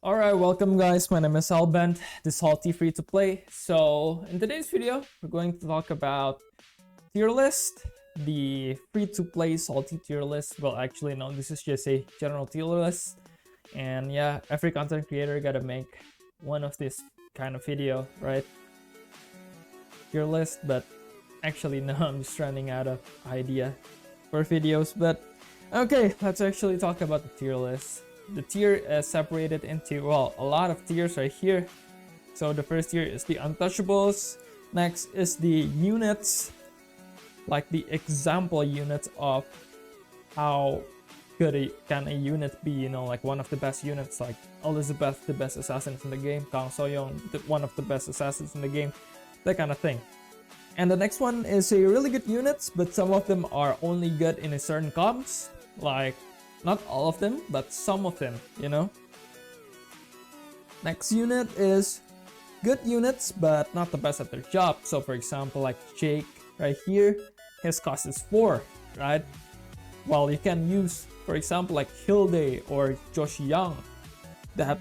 Alright, welcome guys, my name is Albent, this is Salty Free to Play. So in today's video, we're going to talk about tier list, the free to play salty tier list. Well, actually no, this is just a general tier list. And yeah, every content creator gotta make one of this kind of video, right? Tier list, but actually no, I'm just running out of idea for videos. But okay, let's actually talk about the tier list. The tier is separated into, well, a lot of tiers right here. So the first tier is the Untouchables. Next is the units, like the example units of how good can a unit be, you know, like one of the best units, like Elizabeth, the best assassin in the game, Kang Soyoung, one of the best assassins in the game, that kind of thing. And the next one is a really good units, but some of them are only good in a certain comps, like not all of them, but some of them, you know. Next unit is good units, but not the best at their job. So for example, like Jake right here, his cost is 4, right? While you can use, for example, like Hilde or Josh Young, that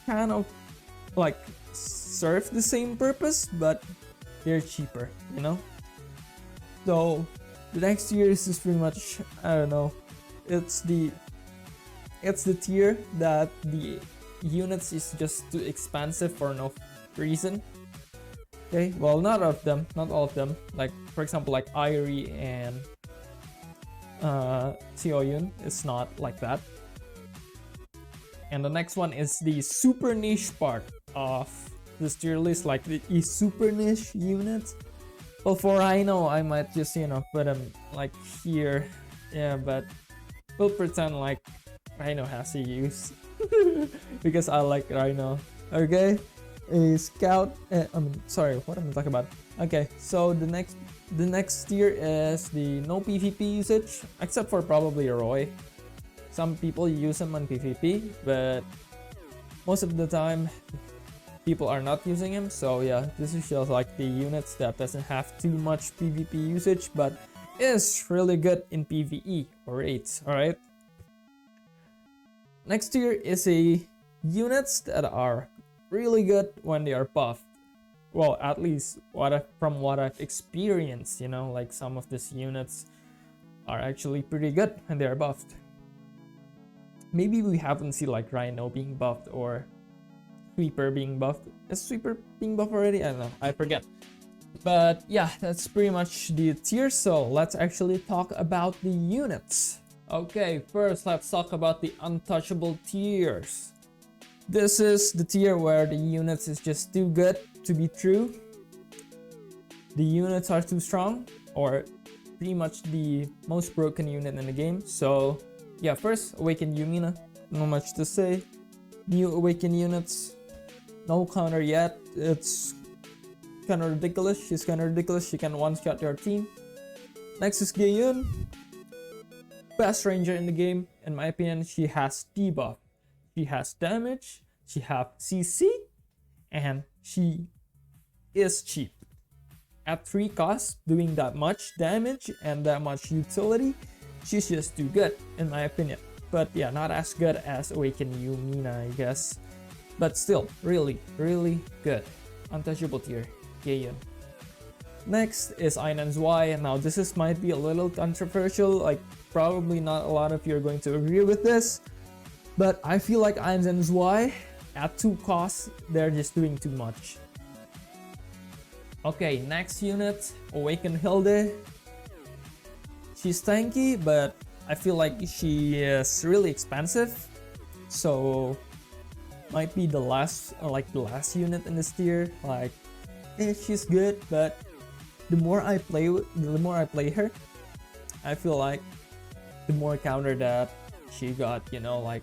kind of like serve the same purpose, but they're cheaper, you know. So the next tier is just pretty much, I don't know, it's the tier that the units is just too expensive for no reason. Okay, well, not all of them. Like for example, like Irie and Seoyun is not like that. And the next one is the super niche part of this tier list, like the super niche units. Well, for I know, I might just, you know, put them like here, yeah, but we'll pretend like Rhino has a use because I like Rhino. Okay, a scout. Sorry, what am I talking about? Okay, so the next tier is the no PvP usage, except for probably Roy. Some people use him on PvP, but most of the time people are not using him. So yeah, this is just like the units that doesn't have too much PvP usage, but is really good in PvE or raids. Alright. Next tier is a units that are really good when they are buffed. Well, at least from what I've experienced, you know, like some of these units are actually pretty good when they are buffed. Maybe we haven't seen like Rhino being buffed or Sweeper being buffed. Is Sweeper being buffed already? I don't know, I forget. But yeah, that's pretty much the tier. So let's actually talk about the units. Okay, first let's talk about the untouchable tiers. This is the tier where the units is just too good to be true. The units are too strong, or pretty much the most broken unit in the game. So yeah, first Awaken Yumina, not much to say. New Awaken units, no counter yet. It's kind of ridiculous. She's kind of ridiculous. She can one-shot your team. Next is Gayun, best ranger in the game. In my opinion, she has debuff, she has damage, she has CC, and she is cheap. At 3 costs, doing that much damage and that much utility, she's just too good in my opinion. But yeah, not as good as Awaken Yumina, I guess, but still really good. Untouchable tier. Next is Ainan's Y. Now this might be a little controversial, like probably not a lot of you are going to agree with this, but I feel like Ainan's Y at 2 costs, they're just doing too much. Okay, next unit, Awaken Hilde. She's tanky, but I feel like she is really expensive, so might be the last unit in this tier. Like, she's good, but the more I play her, I feel like the more counter that she got, you know, like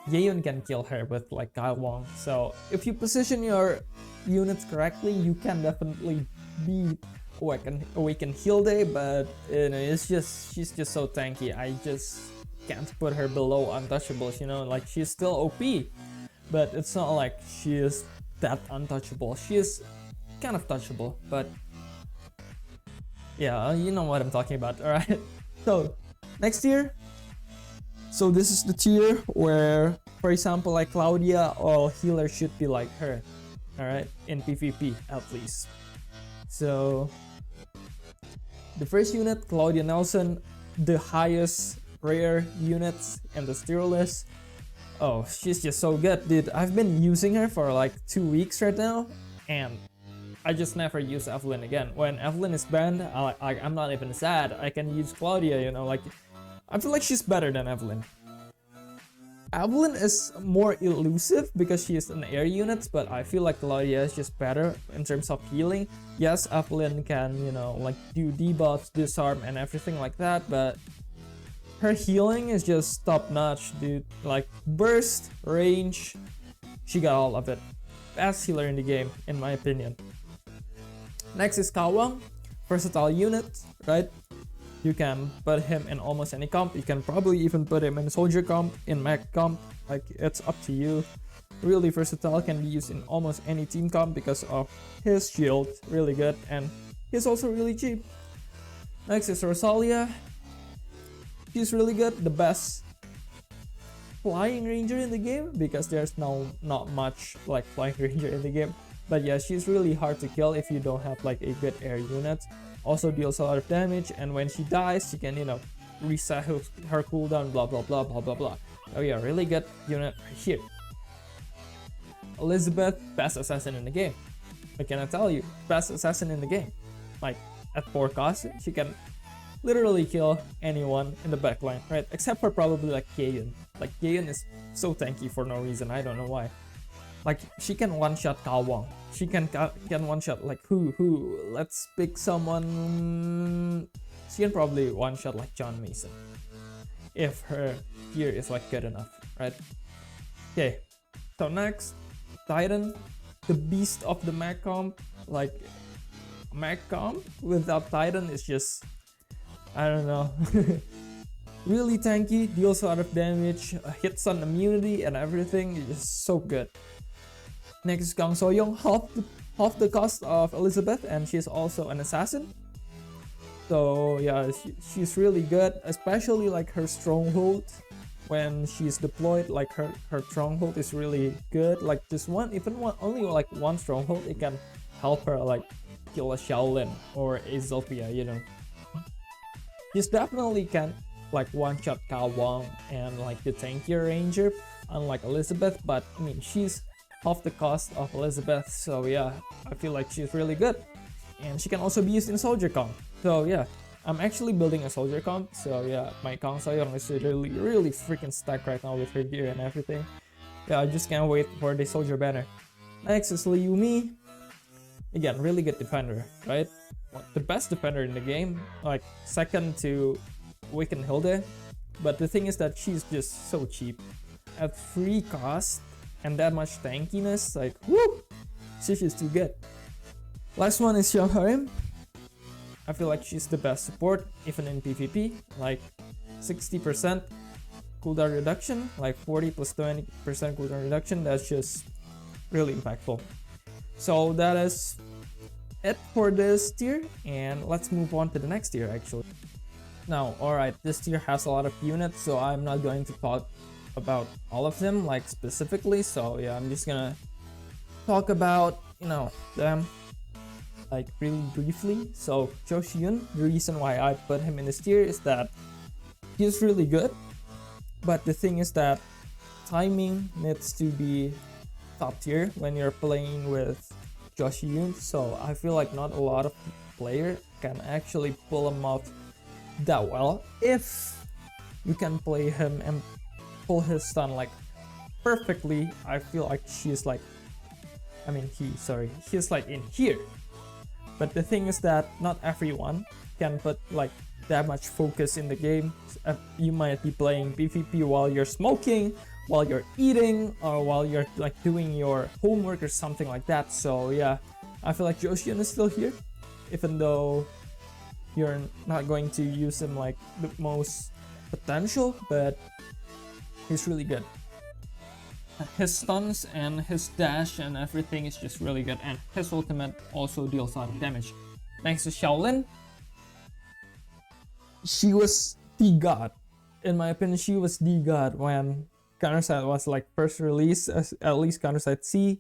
Yeon can kill her with like Kyle Wong. So if you position your units correctly, you can definitely beat Awaken Hilde, but you know, she's just so tanky. I just can't put her below Untouchables, you know, like she's still OP, but it's not like she is that untouchable. She is kind of touchable, but yeah, you know what I'm talking about. Alright, so next tier, So this is the tier where For example, like Claudia, all healers should be like her, alright, in PvP at least. So the first unit, Claudia Nelson, the highest rare units in the tier list. Oh, she's just so good, dude. I've been using her for like 2 weeks right now, and I just never use Evelyn again. When Evelyn is banned, I'm not even sad. I can use Claudia, you know, like, I feel like she's better than Evelyn. Evelyn is more elusive because she is an air unit, but I feel like Claudia is just better in terms of healing. Yes, Evelyn can, you know, like do debuffs, disarm, and everything like that, but her healing is just top notch, dude. Like burst, range, she got all of it. Best healer in the game, in my opinion. Next is Kawang, versatile unit, right? You can put him in almost any comp. You can probably even put him in soldier comp, in mech comp, like it's up to you. Really versatile, can be used in almost any team comp because of his shield, really good, and he's also really cheap. Next is Rosalia. She's really good, the best flying ranger in the game because there's not much like flying ranger in the game. But yeah, she's really hard to kill if you don't have like a good air unit. Also deals a lot of damage, and when she dies, she can, you know, reset her cooldown, blah blah blah blah blah blah. Oh yeah, really good unit right here. Elizabeth, best assassin in the game. What can I tell you? Best assassin in the game. Like at 4 cost, she can literally kill anyone in the backline, right? Except for probably like Kayn. Like Kayn is so tanky for no reason. I don't know why. Like she can one-shot Kawang. She can one-shot like who? Let's pick someone. She can probably one-shot like John Mason if her gear is like good enough, right? Okay. So next, Titan, the beast of the mech comp. Like mech comp without Titan is just, I don't know. Really tanky, deals a lot of damage, hits on immunity and everything. It's just so good. Next is Kang Soyoung, half the cost of Elizabeth, and she's also an assassin. So yeah, she's really good, especially like her stronghold. When she's deployed, like her stronghold is really good. Like just only like one stronghold, it can help her like kill a Shaolin or a Zilphia, you know. She's definitely can like one-shot Kawang and like the tankier ranger, unlike Elizabeth, but I mean she's half the cost of Elizabeth, so yeah, I feel like she's really good. And she can also be used in soldier comp. So yeah, I'm actually building a soldier comp, so yeah, my Kang Soyoung is really freaking stacked right now with her gear and everything. Yeah, I just can't wait for the soldier banner. Next is Liu Mi. Again, really good defender, right? The best defender in the game, like second to Wiccan Hilde. But the thing is that she's just so cheap. At 3 cost and that much tankiness, like woo! She's just too good. Last one is Xiang Harim. I feel like she's the best support, even in PvP. Like 60% cooldown reduction, like 40 plus 20% cooldown reduction. That's just really impactful. So that is it for this tier, and let's move on to the next tier actually. Now, alright, this tier has a lot of units, so I'm not going to talk about all of them like specifically. So yeah, I'm just gonna talk about, you know, them like really briefly. So Joseon, the reason why I put him in this tier is that he's really good, but the thing is that timing needs to be top tier when you're playing with Joseon. So I feel like not a lot of player can actually pull him off that well. If you can play him and pull his stun like perfectly, I feel like he's like in here. But the thing is that not everyone can put like that much focus in the game. You might be playing PvP while you're smoking, while you're eating, or while you're like doing your homework or something like that. So yeah, I feel like Joseon is still here, even though you're not going to use him like the most potential, but he's really good. His stuns and his dash and everything is just really good, and his ultimate also deals a lot of damage. Next to Shaolin, she was the god. In my opinion, she was the god when CounterSide was like first released, at least CounterSide C,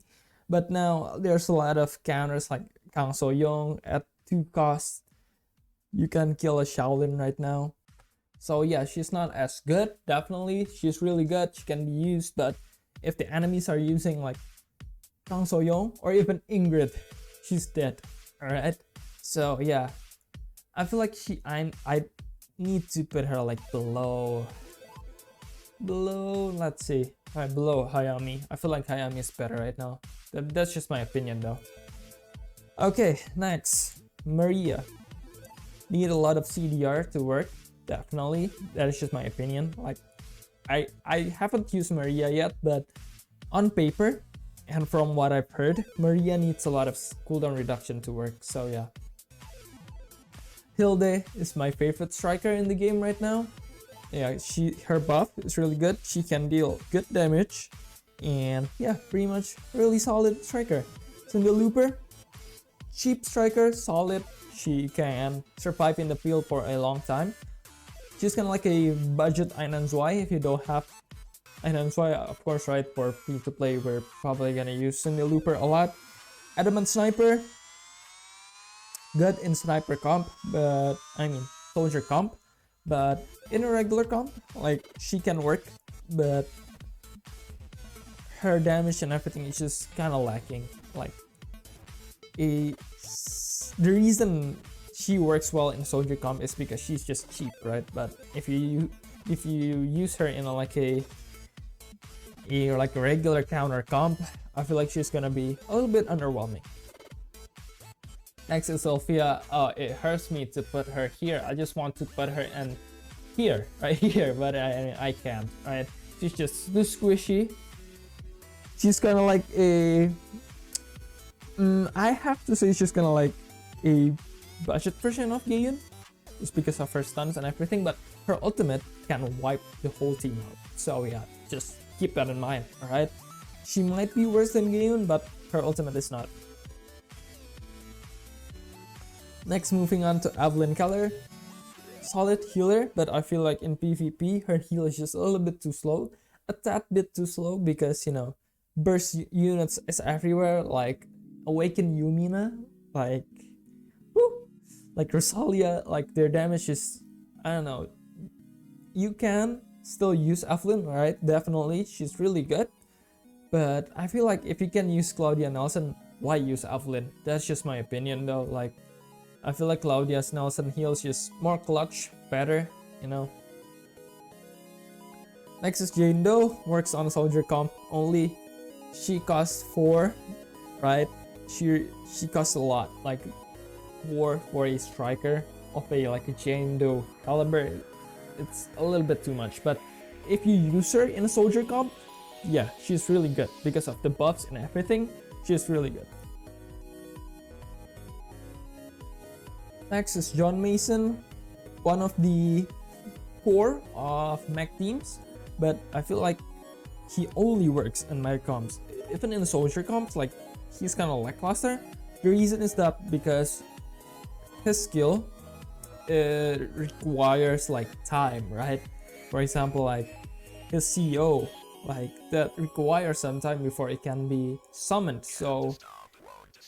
but now there's a lot of counters like Kang So Young at 2 costs. You can kill a Shaolin right now. So yeah, she's not as good, definitely. She's really good, she can be used, but if the enemies are using like Kang So Young or even Ingrid, she's dead. Alright? So yeah. I feel like I need to put her like below, let's see, below Hayami. I feel like Hayami is better right now. That's just my opinion though. Okay, next, Maria. Need a lot of CDR to work, definitely. That is just my opinion. Like, I haven't used Maria yet, but on paper and from what I've heard, Maria needs a lot of cooldown reduction to work. So yeah. Hilde is my favorite striker in the game right now. Yeah, her buff is really good. She can deal good damage, and yeah, pretty much really solid striker. Cindy Looper, cheap striker, solid. She can survive in the field for a long time. She's kind of like a budget Einanzwai if you don't have Einanzwai, of course, right? For free to play, we're probably gonna use Cindy Looper a lot. Adamant Sniper, good in sniper comp, but I mean soldier comp, but in a regular comp, like she can work, but her damage and everything is just kind of lacking. Like the reason she works well in soldier comp is because she's just cheap, right? But if you use her in like a regular counter comp, I feel like she's gonna be a little bit underwhelming. Next is Sophia. It hurts me to put her here. I just want to put her in here, right here, but I can't, right? She's just too squishy. She's kind of like a... I have to say she's kind of like a budget version of Gayun, just because of her stuns and everything, but her ultimate can wipe the whole team out. So yeah, just keep that in mind, alright? She might be worse than Gayun, but her ultimate is not. Next, moving on to Evelyn Keller. Solid healer, but I feel like in PvP, her heal is just a little bit too slow. A tad bit too slow because, you know, burst units is everywhere, like Awaken Yumina, like Rosalia, like their damage is, I don't know. You can still use Evelyn, right? Definitely, she's really good. But I feel like if you can use Claudia Nelson, why use Evelyn? That's just my opinion though. Like, I feel like Claudia Nelson heals just more clutch, better, you know. Next is Jane Doe, works on soldier comp only. She costs 4, right? She costs a lot, like 4 for a striker of a Jane Doe caliber. It's a little bit too much, but if you use her in a soldier comp, yeah, she's really good because of the buffs and everything. She's really good. Next is John Mason, one of the core of mech teams, but I feel like he only works in mech comps. Even in soldier comps, like he's kind of lackluster. The reason is that because his skill requires like time, right? For example, like his CEO, like that requires some time before it can be summoned. So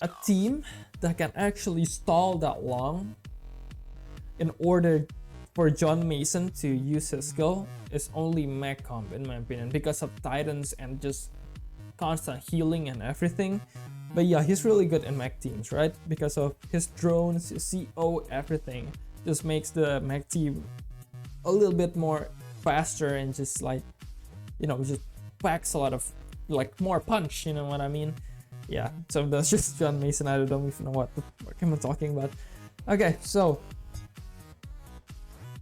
a team that can actually stall that long in order for John Mason to use his skill is only mech comp, in my opinion, because of Titans and just constant healing and everything. But yeah, he's really good in mech teams, right? Because of his drones, his CO, everything just makes the mech team a little bit more faster and just like, you know, just packs a lot of like more punch, you know what I mean? Yeah, so that's just John Mason. I don't even know what the fuck am I talking about. Okay, so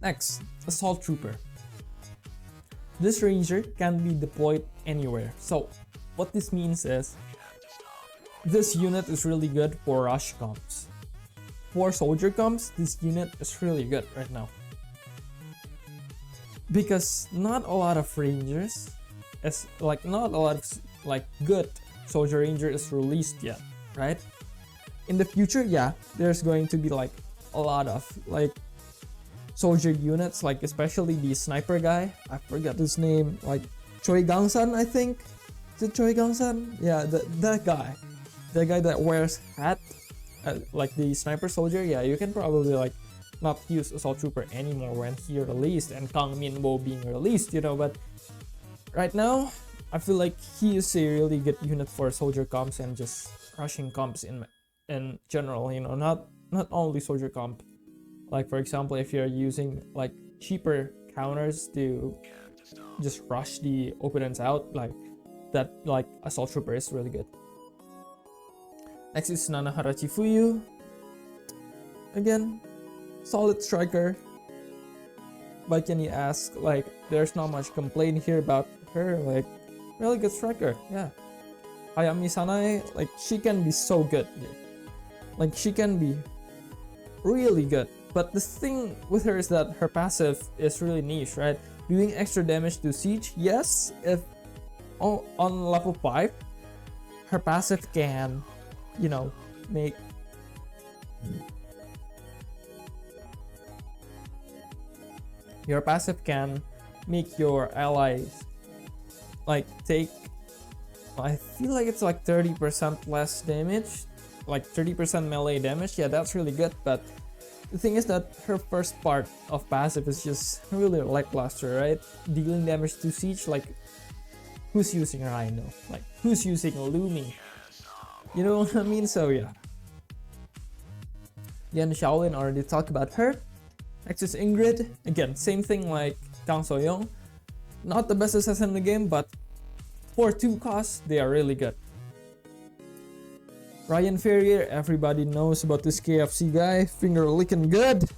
next, Assault Trooper. This ranger can be deployed anywhere. So what this means is this unit is really good for rush comps. For soldier comps, this unit is really good right now. Because not a lot of rangers, not a lot of like good soldier ranger is released yet, right? In the future, yeah, there's going to be like a lot of like soldier units, like especially the sniper guy. I forgot his name. Like Choi Gangsan, I think. Is it Choi Gangsan? Yeah, that guy. The guy that wears hat, like the sniper soldier. Yeah, you can probably like not use Assault Trooper anymore when he released and Kang Min-wo being released, you know, but right now I feel like he is a really good unit for soldier comps and just crushing comps in general, you know, not only soldier comp. Like for example, if you're using like cheaper counters to just rush the opponents out, like that, like Assault Trooper is really good. Next is Nanahara Chifuyu. Again, solid striker. But can you ask, like, there's not much complaint here about her, like, really good striker, yeah. Hayami Sanae, like, she can be so good here. Like, she can be really good. But the thing with her is that her passive is really niche, right? Doing extra damage to siege, yes, if on level 5, her passive can, you know, make your passive can make your allies like take, I feel like it's like 30% less damage, like 30% melee damage. Yeah, that's really good, but the thing is that her first part of passive is just really lackluster, right? Dealing damage to siege, like who's using Rhino? Like who's using Lumi? You know what I mean? So yeah. Yan Shaolin already talked about her. Next is Ingrid. Again, same thing like Kang So-young. Not the best assassin in the game, but for 2 costs, they are really good. Ryan Ferrier, everybody knows about this KFC guy. Finger licking good.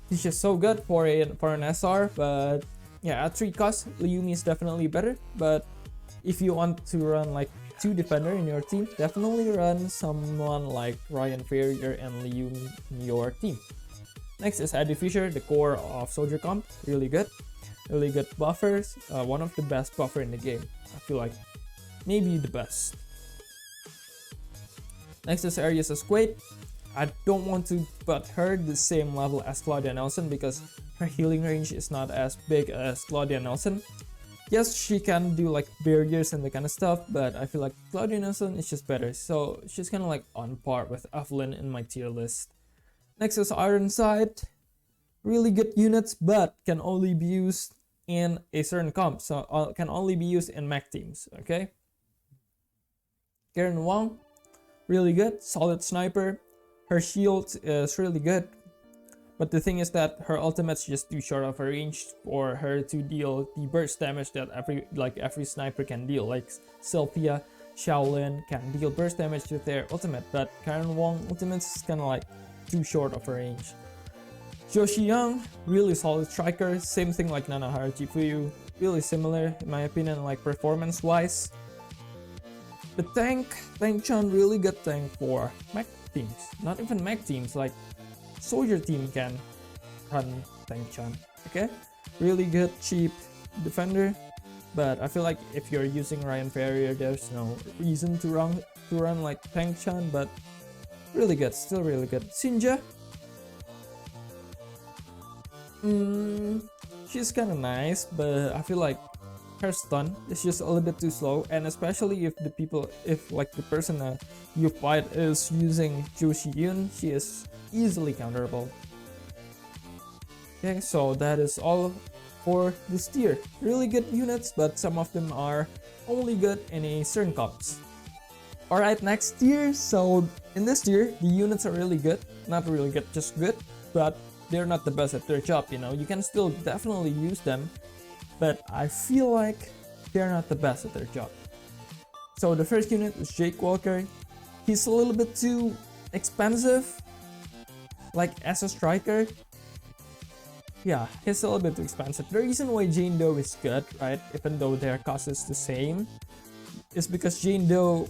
He's just so good for an SR, but yeah, at 3 costs, Liumi is definitely better. But if you want to run like 2 defender in your team, definitely run someone like Ryan Ferrier and Liumi in your team. Next is Eddie Fisher, the core of Soldier Comp. Really good buffers. One of the best buffer in the game. I feel like maybe the best. Next is Arius Esquate. I don't want to put her the same level as Claudia Nelson because her healing range is not as big as Claudia Nelson. Yes, she can do like barriers and that kind of stuff, but I feel like Claudia Nelson is just better. So she's kind of like on par with Evelyn in my tier list. Next is Ironside. Really good units, but can only be used in a certain comp. So can only be used in mech teams, okay? Karen Wong. Really good, solid sniper. Her shield is really good, but the thing is that her ultimate's just too short of a range for her to deal the burst damage that every sniper can deal. Like Sylvia, Shaolin can deal burst damage with their ultimate, but Karen Wong ultimate's kind of like too short of a range. Joshi Young, really solid striker, same thing like Nanahara Chifuyu, really similar in my opinion, like performance wise. The tank Chan, really good tank for mech teams. Not even mech teams, like soldier team can run Tank Chan. Okay, really good, cheap defender. But I feel like if you're using Ryan Ferrier, there's no reason to run like Tank Chan. But really good, still really good. Sinja. She's kind of nice, but I feel like her stun is just a little bit too slow, and especially if the person you fight is using Joshi Yun, she is easily counterable. Okay, so that is all for this tier. Really good units, but some of them are only good in a certain comps. Alright, next tier. So in this tier, the units are really good. Not really good, just good, but they're not the best at their job, you know. You can still definitely use them, but I feel like they're not the best at their job. So the first unit is Jake Walker. He's a little bit too expensive, like as a striker. Yeah, he's a little bit too expensive. The reason why Jane Doe is good, right, even though their cost is the same, is because Jane Doe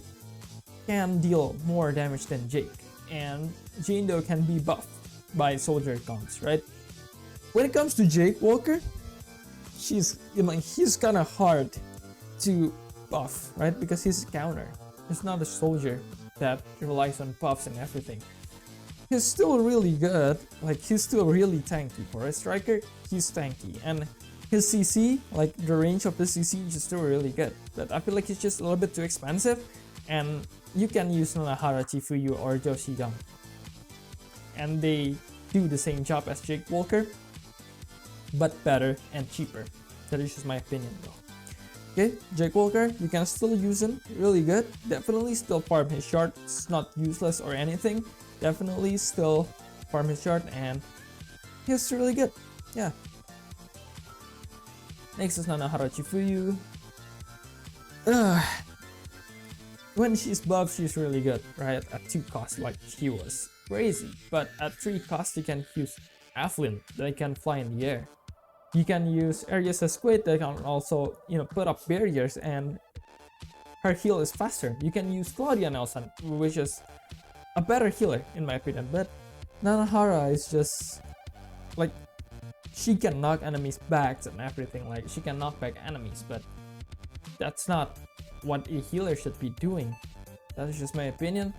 can deal more damage than Jake, and Jane Doe can be buffed by soldier comps, right? When it comes to Jake Walker, he's kind of hard to buff, right? Because he's a counter. He's not a soldier that relies on buffs and everything. He's still really good, like he's still really tanky. For a striker, he's tanky, and his CC, like the range of the CC, is still really good. But I feel like it's just a little bit too expensive, and you can use Nanahara Chifuyu or Joshi Young, and they do the same job as Jake Walker, but better and cheaper. That is just my opinion though. Okay, Jake Walker, you can still use him, really good. Definitely still farm his shard, it's not useless or anything. Definitely still farm his shard, and he's really good, yeah. Next is Nanahara Chifuyu. When she's buffed, she's really good, right? At 2 cost, like she was crazy. But at 3 cost, you can use Athlin that can fly in the air. You can use Aries as Squid that can also, put up barriers, and her heal is faster. You can use Claudia Nelson, which is a better healer in my opinion. But Nanahara is just like, she can knock enemies back and everything. Like, she can knock back enemies, but that's not what a healer should be doing. That is just my opinion.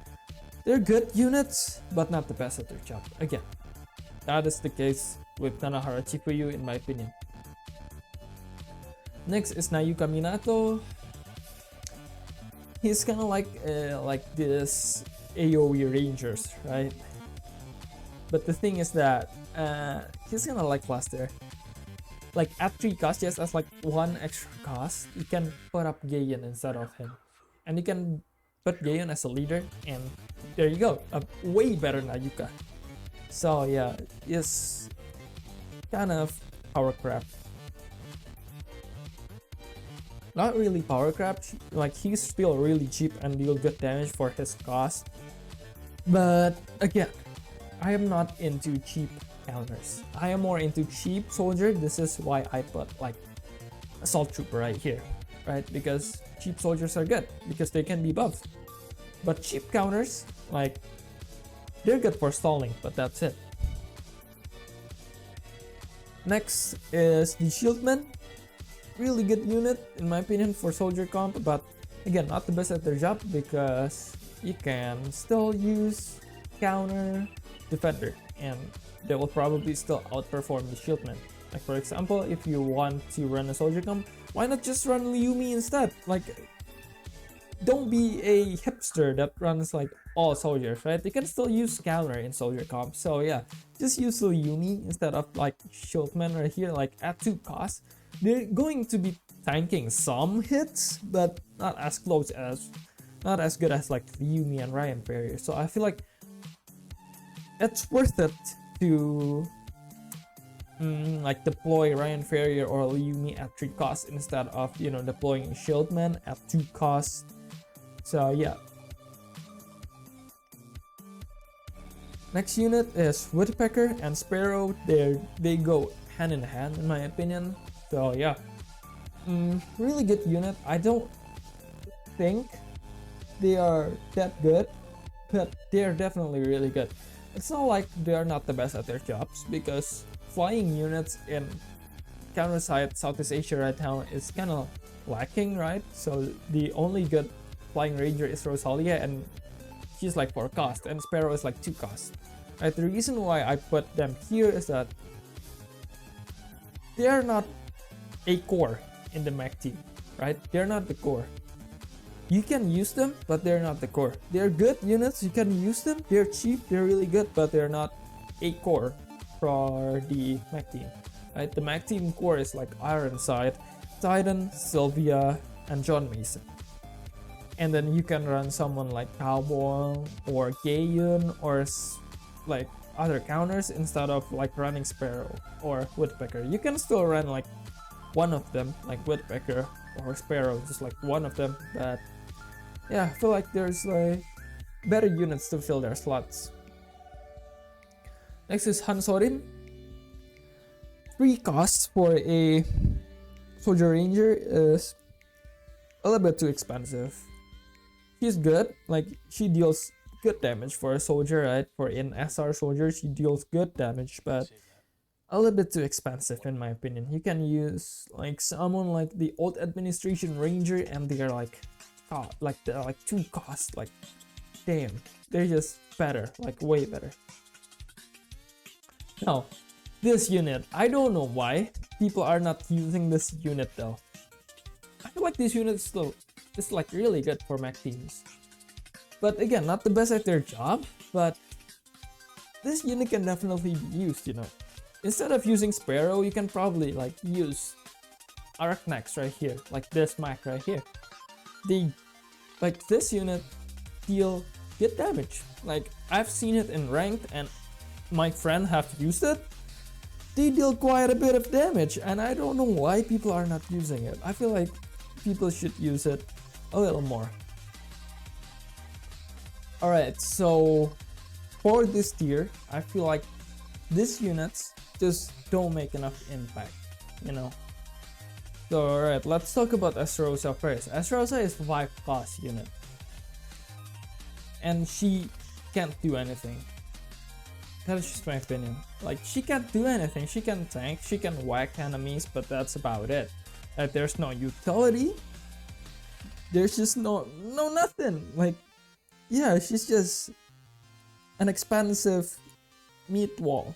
They're good units, but not the best at their job. Again, that is the case with Nanahara Chifuyu in my opinion. Next is Nayuka Minato. He's kind of like this AoE Rangers, right? But the thing is that he's kind of like Cluster. Like at 3 cost, just as like 1 extra cost, you can put up Gaian instead of him, and you can put Gaian as a leader, and there you go, a way better Nayuka. So yeah, it's kind of power crap. Not really power crap, like he's still really cheap and deal good damage for his cost. But again, I am not into cheap counters. I am more into cheap soldier. This is why I put like Assault Trooper right here, right? Because cheap soldiers are good because they can be buffed. But cheap counters, like, they're good for stalling, but that's it. Next is the Shieldman. Really good unit in my opinion for soldier comp, but again, not the best at their job because you can still use counter defender, and they will probably still outperform the Shieldman. Like for example, if you want to run a soldier comp, why not just run Liumi instead? Like, don't be a hipster that runs like all soldiers, right? You can still use counter in soldier comp. So yeah, just use Liumi instead of like Shieldman right here. Like at 2 costs, they're going to be tanking some hits, but not as close as, not as good as like Liumi and Ryan Ferrier. So I feel like it's worth it to like deploy Ryan Ferrier or Liumi at 3 costs instead of deploying Shieldman at 2 costs. So yeah. Next unit is Woodpecker and Sparrow. They go hand in hand in my opinion. So yeah, really good unit. I don't think they are that good, but they're definitely really good. It's not like they're not the best at their jobs, because flying units in CounterSide Southeast Asia right now is kind of lacking, right? So the only good flying ranger is Rosalia, and she's like 4 cost, and Sparrow is like 2 cost. Right? The reason why I put them here is that they are not a core in the mech team, right? They're not the core. You can use them, but they're not the core. They're good units, you can use them, they're cheap, they're really good, but they're not a core for the mech team, right? The mech team core is like Ironside, Titan, Sylvia, and John Mason. And then you can run someone like Cowboy or Gayun or like other counters instead of like running Sparrow or Woodpecker. You can still run like one of them, like Woodpecker or Sparrow, just like one of them, but yeah, I feel like there's like better units to fill their slots. Next is Hansorin. 3 costs for a soldier ranger is a little bit too expensive. She's good, like she deals good damage for a soldier, right? For an SR soldier, she deals good damage, but a little bit too expensive in my opinion. You can use like someone like the old administration ranger, and they're like, they're like 2 cost. Like, damn, they're just better, like way better. Now, this unit, I don't know why, people are not using this unit though. I feel like this unit is like really good for mech teams. But again, not the best at their job, but this unit can definitely be used, you know. Instead of using Sparrow, you can probably like use Arachnex right here, like this mech right here. This unit deal good damage. Like I've seen it in ranked and my friend have used it. They deal quite a bit of damage and I don't know why people are not using it. I feel like people should use it a little more. Alright, so for this tier, I feel like these units just don't make enough impact, you know. So alright, let's talk about Esterosa first. Esterosa is 5 cost unit. And she can't do anything. That is just my opinion. Like, she can't do anything. She can tank, she can whack enemies, but that's about it. Like, there's no utility. There's just no nothing. Like, yeah, she's just an expansive meat wall.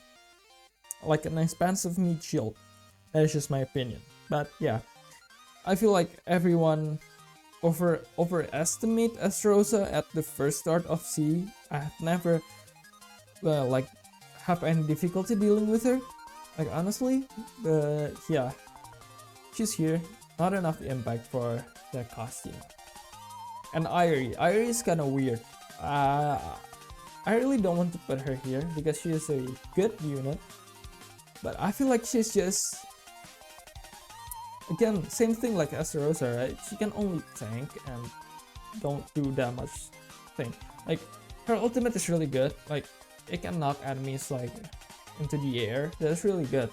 Like an expansive meat shield. That is just my opinion. But yeah, I feel like everyone overestimate Esterosa at the first start of C. I have never have any difficulty dealing with her, like honestly. But yeah, she's here, not enough impact for the costume. And Irie is kind of weird. I really don't want to put her here because she is a good unit, but I feel like she's just, again, same thing like Esterosa, right? She can only tank and don't do that much thing. Like, her ultimate is really good. Like, it can knock enemies like into the air. That's really good.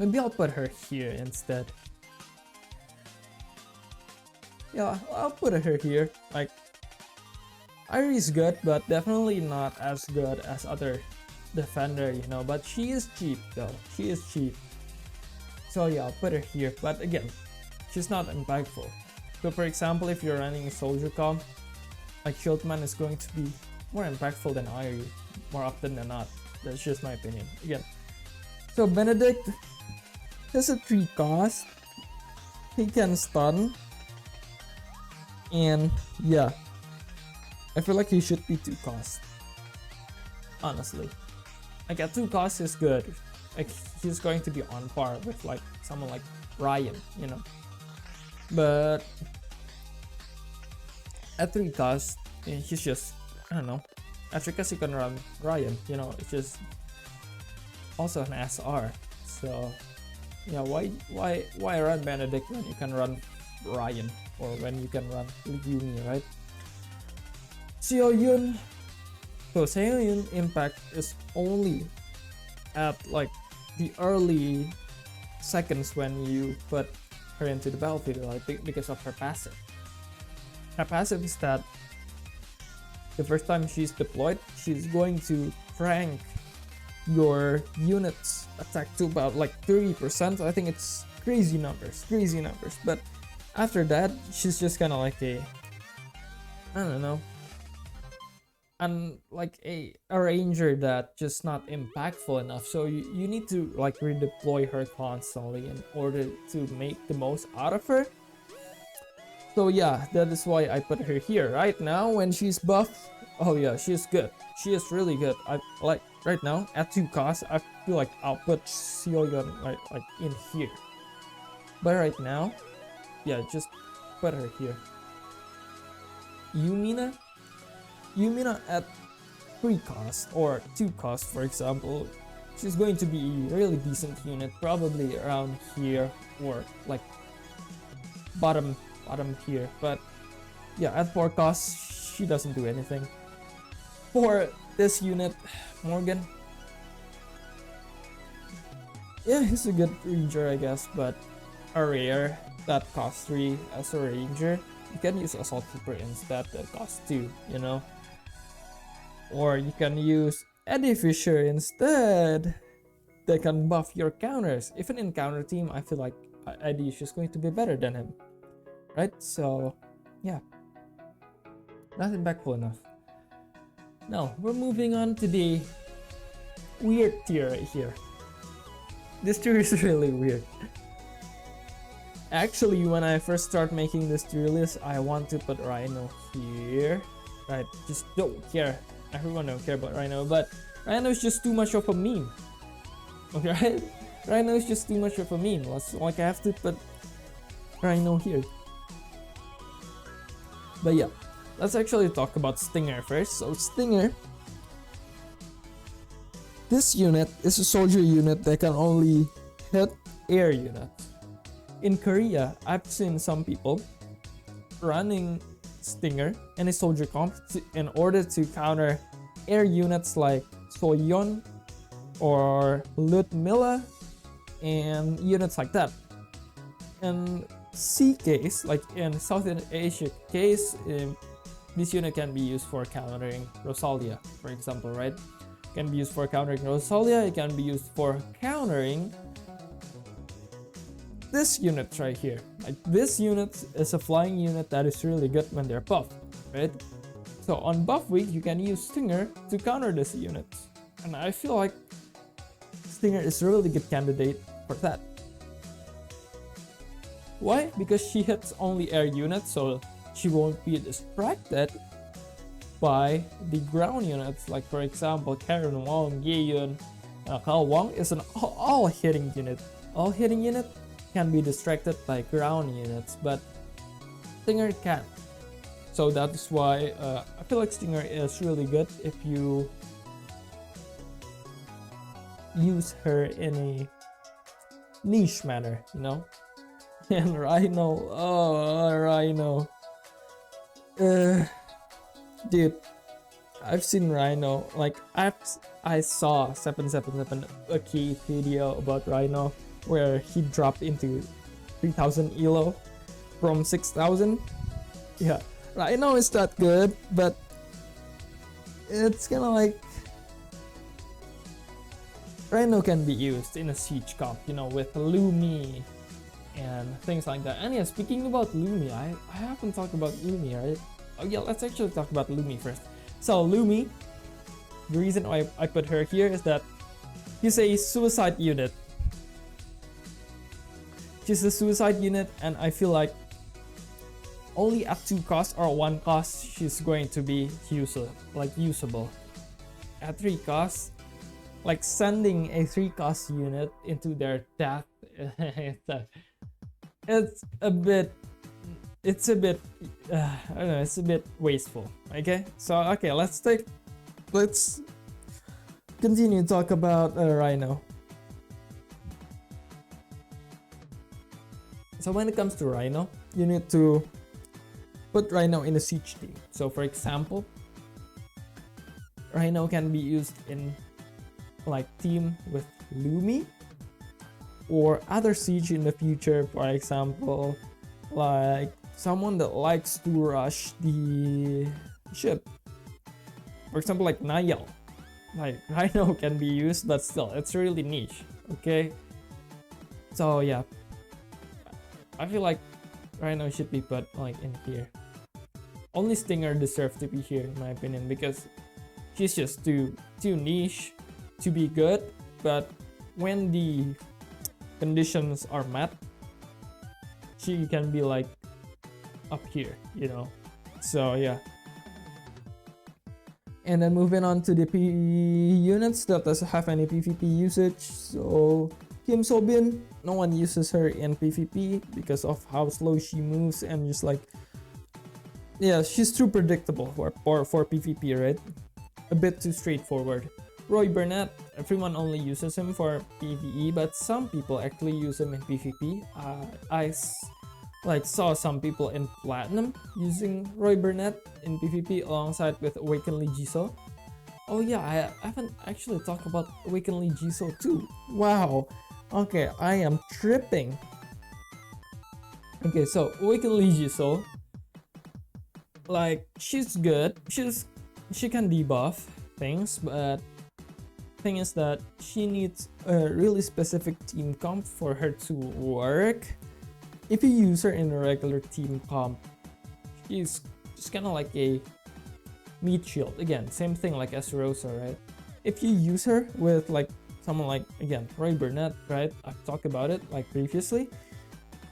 Maybe I'll put her here instead. Yeah, I'll put her here. Like, Irie is good, but definitely not as good as other defender, you know. But she is cheap though. She is cheap. So yeah, I'll put her here. But again, she's not impactful. So for example, if you're running a soldier comp, like Shieldman is going to be more impactful than Irie, more often than not. That's just my opinion. Again. So Benedict has a 3 cost. He can stun. And yeah, I feel like he should be 2 cost. Honestly. Like at 2 cost is good. Like he's going to be on par with like someone like Ryan, you know. But at 3 cost, he's just, I don't know. Because he can run Ryan, you know, it's just also an SR. So yeah, why run Benedict when you can run Ryan, or when you can run Yumi, right? Seoyun. So Seoyun impact is only at like the early seconds when you put her into the battlefield, like because of her passive. Her passive is that the first time she's deployed, she's going to crank your unit's attack to about like 30%. I think it's crazy numbers. But after that, she's just kind of like a, I don't know, and like a ranger that just not impactful enough. So you need to like redeploy her constantly in order to make the most out of her. So yeah, that is why I put her here. Right now, when she's buffed, oh yeah, she's good. She is really good. I like right now at 2 costs. I feel like I'll put Seoyun like in here. But right now, yeah, just put her here. Yumina at 3 cost or 2 cost, for example, she's going to be a really decent unit, probably around here or like bottom here. But yeah, at 4 costs, she doesn't do anything. For this unit, Morgan, yeah, he's a good ranger, I guess, but a rare that costs 3 as a ranger, you can use Assault Keeper instead that costs 2, you know. Or you can use Eddie Fisher instead, that can buff your counters. Even in counter team, I feel like Eddie is just going to be better than him, right? So yeah, not impactful enough. Now we're moving on to the weird tier right here. This tier is really weird. Actually, when I first start making this tier list, I want to put Rhino here. Right, just don't care. Everyone don't care about Rhino, but Rhino is just too much of a meme. Okay, Rhino is just too much of a meme. Like I have to put Rhino here. But yeah, let's actually talk about Stinger first. So Stinger, this unit is a soldier unit that can only hit air units. In Korea, I've seen some people running Stinger and a soldier comp in order to counter air units like Soyeon or Ludmilla and units like that. In C case, like in Southeast Asia case, this unit can be used for countering Rosalia, for example, right? It can be used for countering Rosalia, it can be used for countering this unit right here. Like this unit is a flying unit that is really good when they're buffed, right? So on buff week, you can use Stinger to counter this unit. And I feel like Stinger is a really good candidate for that. Why? Because she hits only air units, so she won't be distracted by the ground units. Like for example, Karen Wong, Yeyun, Kao Wong is an all hitting unit. All hitting unit can be distracted by ground units, but Stinger can't. So that's why I feel like Stinger is really good if you use her in a niche manner, you know? And Rhino, oh, Rhino. Dude, I've seen Rhino, like I saw 777 a key video about Rhino where he dropped into 3000 elo from 6000. Yeah, Rhino is that good, but it's kind of like Rhino can be used in a siege comp, you know, with Lumi and things like that. And yeah, speaking about Lumi, I haven't talked about Lumi, right? Oh yeah, let's actually talk about Lumi first. So Lumi, the reason why I put her here is that she's a suicide unit. She's a suicide unit, and I feel like only at 2 costs or 1 cost she's going to be usable. At 3 costs, like sending a 3 cost unit into their death, it's a bit I don't know, it's a bit wasteful. Okay, so okay, let's continue to talk about Rhino. So when it comes to Rhino, you need to put Rhino in a siege team. So for example, Rhino can be used in like team with Lumi or other siege in the future. For example, like someone that likes to rush the ship. For example, like Nayel. Like Rhino can be used, but still, it's really niche. Okay. So yeah, I feel like Rhino should be put like in here. Only Stinger deserves to be here in my opinion because she's just too niche to be good, but when the conditions are met, she can be like up here, you know. So yeah. And then moving on to the PvE units that doesn't have any PvP usage. So Kim Sobin, no one uses her in PvP because of how slow she moves and just like, yeah, she's too predictable for PvP, right? A bit too straightforward. Roy Burnett, everyone only uses him for PvE, but some people actually use him in PvP. I saw some people in Platinum using Roy Burnett in PvP alongside with Awakenly Jisoo. Oh yeah, I haven't actually talked about Awakenly Jisoo too. Wow. Okay, I am tripping. Okay, so Awakenly Jisoo, like she's good. She can debuff things, but thing is that she needs a really specific team comp for her to work. If you use her in a regular team comp, she's just kind of like a meat shield. Again, same thing like as Rosa, right? If you use her with like someone like, again, Roy Burnett, right? I've talked about it like previously.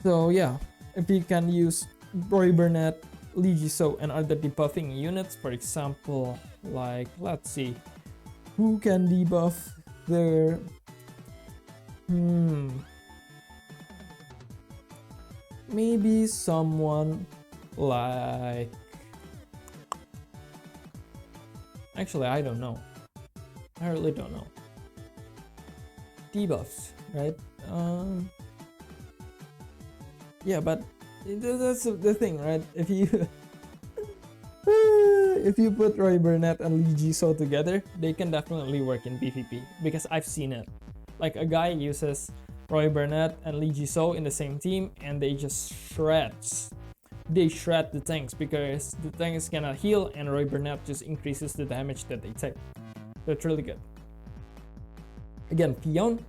So yeah, if you can use Roy Burnett, Lee Jisoo, and other debuffing units, for example, like, let's see, who can debuff their maybe someone like, actually I don't know, I really don't know. Debuffs, right? Yeah, but that's the thing, right? If you if you put Roy Burnett and Lee Jisoo together, they can definitely work in PvP, because I've seen it. Like, a guy uses Roy Burnett and Lee Jisoo in the same team, and they just shreds. They shred the tanks because the tanks cannot heal, and Roy Burnett just increases the damage that they take. So it's really good. Again, Pion,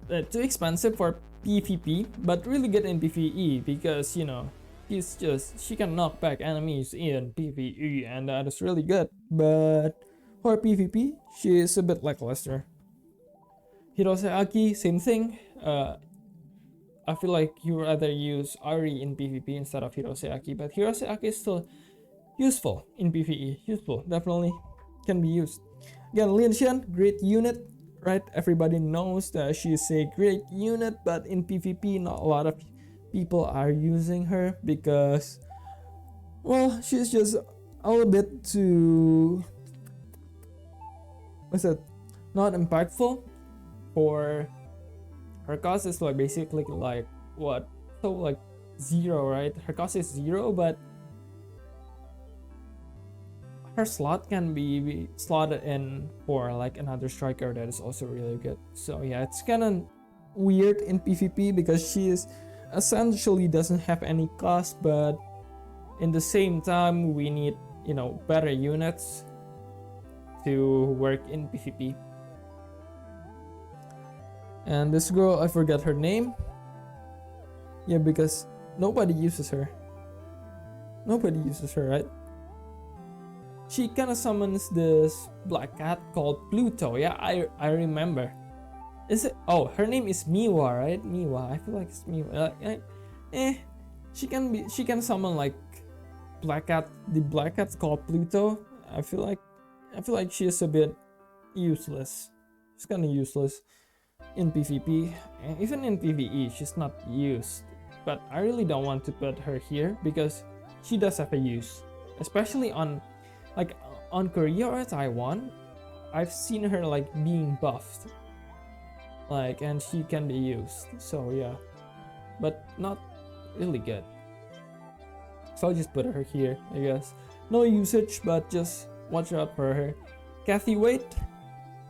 too expensive for PvP, but really good in PvE, because, you know, she can knock back enemies in PvE, and that is really good. But for PvP, she is a bit lackluster. Hirose Aki, same thing. I feel like you rather use Ari in PvP instead of Hirose Aki, but Hirose Aki is still useful in PvE. Useful, definitely can be used. Again, Lin Xian, great unit, right? Everybody knows that she is a great unit, but in PvP, not a lot of people are using her because, well, she's just a little bit too, not impactful. For her cost is like basically like what? So like 0, right? Her cost is 0, but her slot can be slotted in for like another striker that is also really good. So yeah, it's kind of weird in PvP because she is essentially doesn't have any cost, but in the same time we need, you know, better units to work in PvP. And this girl, I forgot her name. Yeah, because nobody uses her. Nobody uses her, right? She kind of summons this black cat called Pluto. Yeah, I remember. Is it? Oh, her name is Miwa, right? Miwa. I feel like it's Miwa. She can summon like black cat. The black cat's called Pluto. I feel like she is a bit useless. She's kind of useless in PvP, and even in PvE she's not used, but I really don't want to put her here because she does have a use, especially on Korea or Taiwan. I've seen her like being buffed, like, and she can be used. So yeah, but not really good, so I'll just put her here, I guess. No usage, but just watch out for her. Kathy Wade,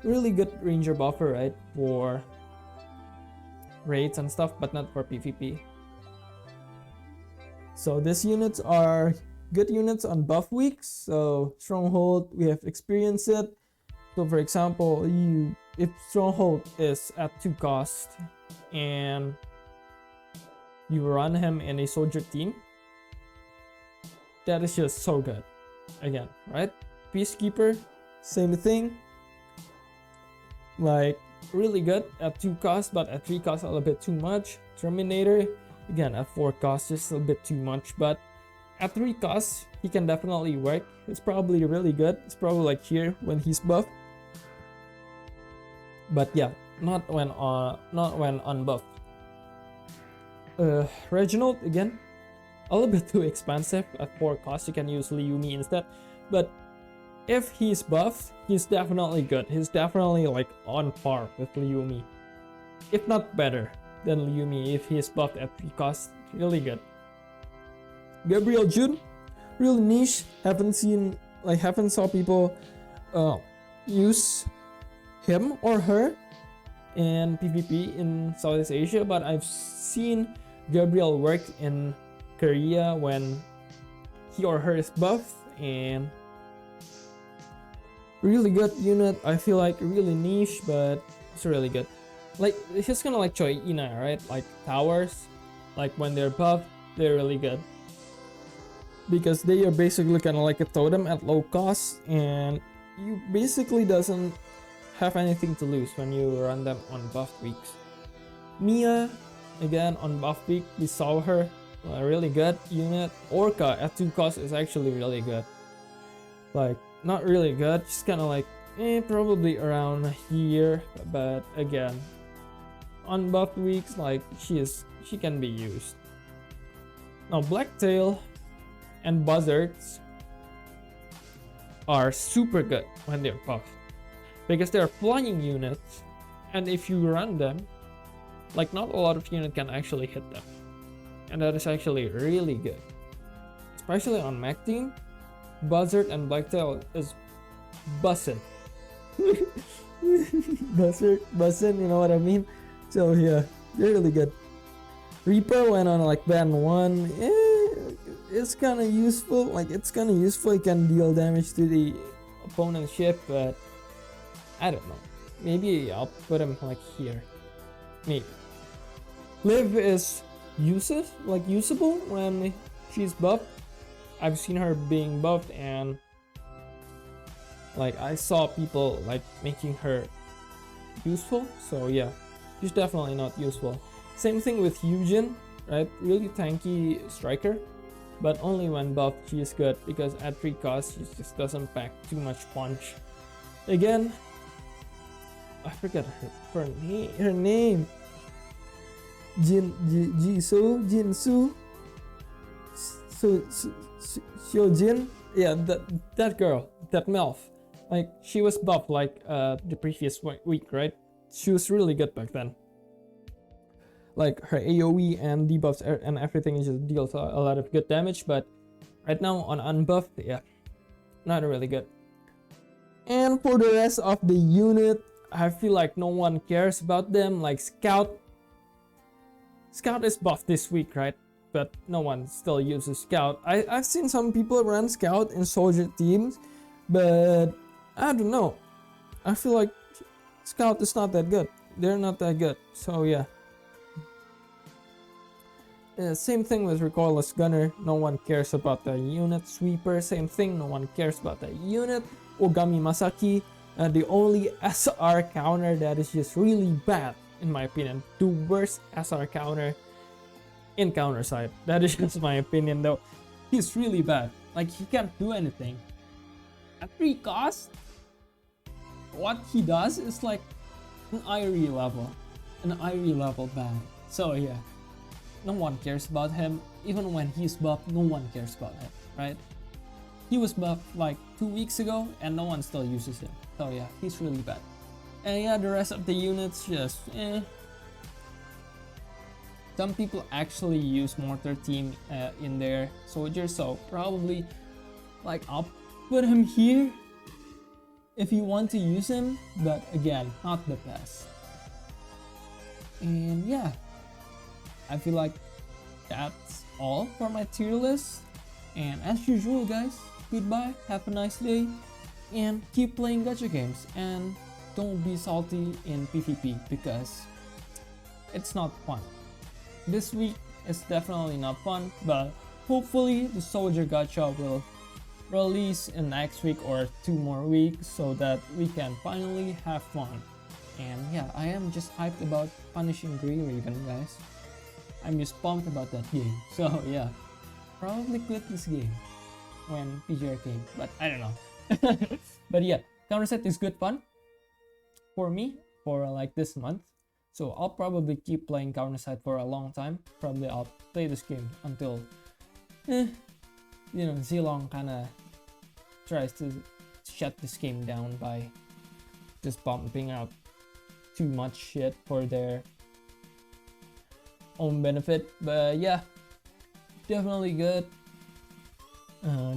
really good ranger buffer, right, for raids and stuff, but not for PvP. So these units are good units on buff weeks. So Stronghold, we have experienced it. So for example, if Stronghold is at 2 cost and you run him in a soldier team, that is just so good. Again, right? Peacekeeper, same thing. Like, really good at 2 cost, but at 3 cost a little bit too much. Terminator, again, at 4 cost just a little bit too much, but at 3 costs he can definitely work. It's probably really good. It's probably like here when he's buffed, but yeah, not when unbuffed. Reginald, again, a little bit too expensive. At 4 costs you can use Liumi instead, but if he's buffed, he's definitely good. He's definitely like on par with Liumi, if not better than Liumi if he's buffed at 3 costs. Really good. Gabriel June, really niche. Haven't saw people use him or her in PvP in Southeast Asia, but I've seen Gabriel work in Korea when he or her is buffed, and really good unit. I feel like really niche, but it's really good. Like, it's just kind of like Choi Ina, right? Like towers, like when they're buffed, they're really good because they are basically kind of like a totem at low cost, and you basically doesn't have anything to lose when you run them on buff weeks. Mia, again on buff week, we saw her, a really good unit. Orca at 2 cost is actually really good. Like, not really good, she's kind of like, probably around here, but again, on buff weeks, like, she can be used. Now, Blacktail and Buzzards are super good when they're buffed, because they're flying units, and if you run them, like, not a lot of units can actually hit them, and that is actually really good, especially on mech team. Buzzard and Blacktail is bussin'. bussin', you know what I mean? So yeah, they're really good. Reaper went on like ban 1. It's kind of useful. Like, it's kind of useful. It can deal damage to the opponent's ship, but I don't know. Maybe I'll put him like here. Maybe. Liv is usable when she's buffed. I've seen her being buffed, and like, I saw people like making her useful. So yeah, she's definitely not useful. Same thing with Eugen, right? Really tanky striker, but only when buffed she is good, because at 3 cost she just doesn't pack too much punch. Again, I forget her name. Jinsu, Hyojin, yeah, that girl, that MILF. Like, she was buffed like the previous week, right? She was really good back then. Like, her AoE and debuffs and everything just deals a lot of good damage, but right now on unbuffed, yeah, not really good. And for the rest of the unit, I feel like no one cares about them. Like, Scout is buffed this week, right? But no one still uses Scout. I've seen some people run Scout in soldier teams, but I don't know. I feel like Scout is not that good. They're not that good. So yeah. Same thing with Recoilless Gunner. No one cares about the unit. Sweeper, same thing. No one cares about the unit. Ogami Masaki, the only SR counter that is just really bad, in my opinion. The worst SR counter in CounterSide. That is just my opinion, though. He's really bad. Like, he can't do anything. At 3 cost, what he does is like an Irie level bad. So yeah, no one cares about him. Even when he's buffed, no one cares about him, right? He was buffed like 2 weeks ago, and no one still uses him. So yeah, he's really bad. And yeah, the rest of the units just Some people actually use Mortar Team in their soldiers, so probably, like, I'll put him here if you want to use him, but again, not the best. And yeah, I feel like that's all for my tier list. And as usual, guys, goodbye, have a nice day, and keep playing gacha games, and don't be salty in PvP because it's not fun. This week is definitely not fun, but hopefully the soldier gacha will release in next week or 2 more weeks so that we can finally have fun. And yeah, I am just hyped about punishing Grey Raven, guys. I'm just pumped about that game. So yeah, probably quit this game when PGR came, but I don't know. But yeah, CounterSide is good fun for me for like this month. So I'll probably keep playing CounterSide for a long time. Probably I'll play this game until, Zilong kinda tries to shut this game down by just pumping out too much shit for their own benefit. But yeah, definitely good.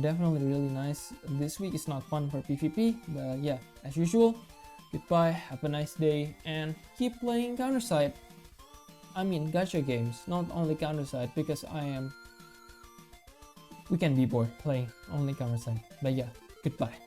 Definitely really nice. This week is not fun for PvP, but yeah, as usual, goodbye, have a nice day, and keep playing CounterSide. I mean gacha games, not only CounterSide, because we can be bored playing only CounterSide. But yeah, goodbye.